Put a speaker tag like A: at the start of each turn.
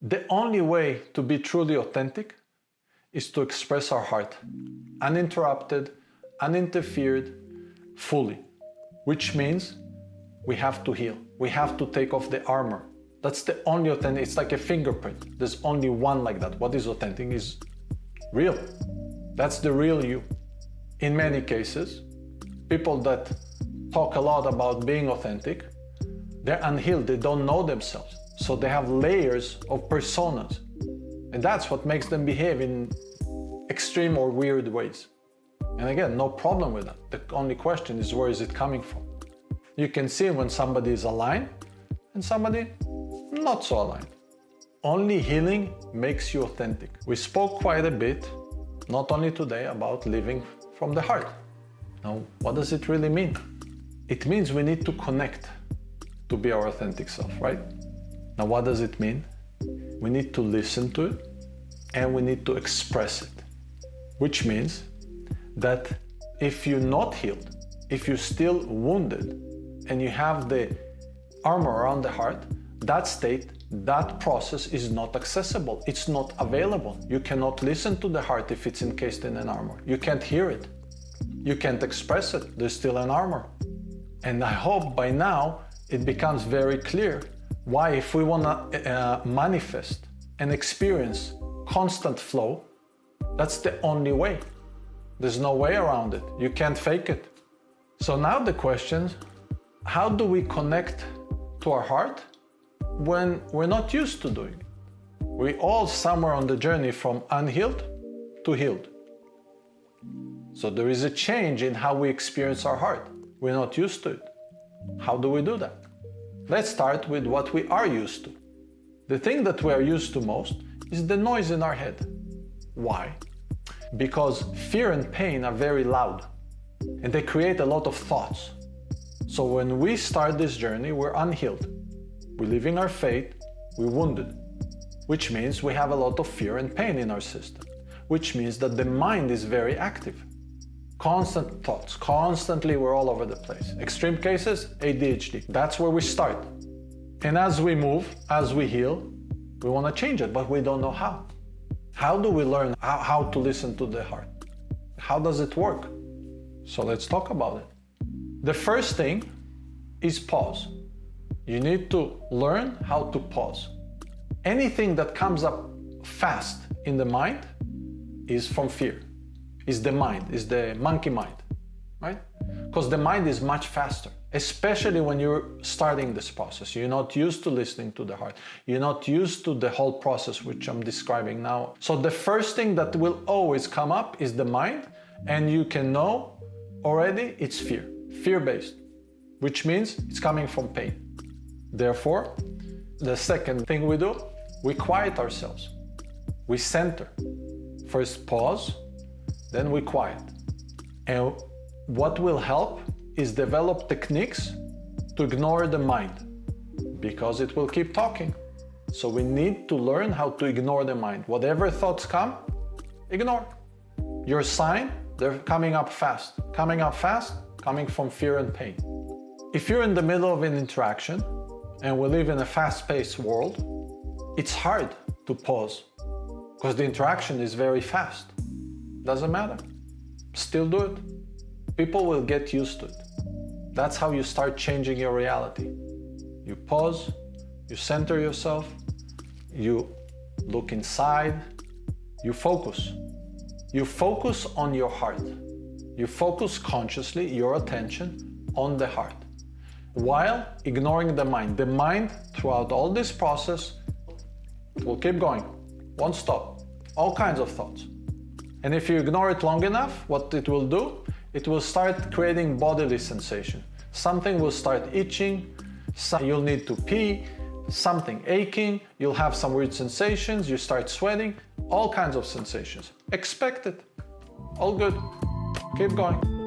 A: The only way to be truly authentic is to express our heart, uninterrupted, uninterfered, fully, which means we have to heal. We have to take off the armor. That's the only authentic. It's like a fingerprint. There's only one like that. What is authentic is real. That's the real you. In many cases, people that talk a lot about being authentic, they're unhealed. They don't know themselves. So they have layers of personas. And that's what makes them behave in extreme or weird ways. And again, no problem with that. The only question is, where is it coming from? You can see when somebody is aligned and somebody not so aligned. Only healing makes you authentic. We spoke quite a bit, not only today, about living from the heart. Now, what does it really mean? It means we need to connect to be our authentic self, right? Now, what does it mean? We need to listen to it and we need to express it, which means that if you're not healed, if you're still wounded and you have the armor around the heart, that state, that process is not accessible. It's not available. You cannot listen to the heart if it's encased in an armor. You can't hear it. You can't express it. There's still an armor. And I hope by now it becomes very clear why, if we want to manifest and experience constant flow, that's the only way. There's no way around it. You can't fake it. So now the question, how do we connect to our heart when we're not used to doing it? We're all somewhere on the journey from unhealed to healed. So there is a change in how we experience our heart. We're not used to it. How do we do that? Let's start with what we are used to. The thing that we are used to most is the noise in our head. Why? Because fear and pain are very loud and they create a lot of thoughts. So when we start this journey, we're unhealed. We're living our fate, we're wounded, which means we have a lot of fear and pain in our system, which means that the mind is very active. Constant thoughts, constantly we're all over the place. Extreme cases, ADHD. That's where we start. And as we move, as we heal, we want to change it, but we don't know how. How do we learn how to listen to the heart? How does it work? So let's talk about it. The first thing is pause. You need to learn how to pause. Anything that comes up fast in the mind is from fear. Is the mind, is the monkey mind, right? Because the mind is much faster, especially when you're starting this process. You're not used to listening to the heart. You're not used to the whole process which I'm describing now. So the first thing that will always come up is the mind, and you can know already it's fear, fear-based, which means it's coming from pain. Therefore, the second thing we do, we quiet ourselves. We center. First pause, then we quiet. And what will help is develop techniques to ignore the mind, because it will keep talking. So we need to learn how to ignore the mind. Whatever thoughts come, ignore. Your sign, they're coming up fast, coming from fear and pain. If you're in the middle of an interaction, and we live in a fast-paced world, it's hard to pause, because the interaction is very fast. Doesn't matter. Still do it. People will get used to it. That's how you start changing your reality. You pause, you center yourself, you look inside, you focus. You focus on your heart. You focus consciously your attention on the heart, while ignoring the mind. The mind, throughout all this process, will keep going, won't stop. All kinds of thoughts. And if you ignore it long enough, what it will do, it will start creating bodily sensation. Something will start itching, you'll need to pee, something aching, you'll have some weird sensations, you start sweating, all kinds of sensations. Expect it. All good. Keep going.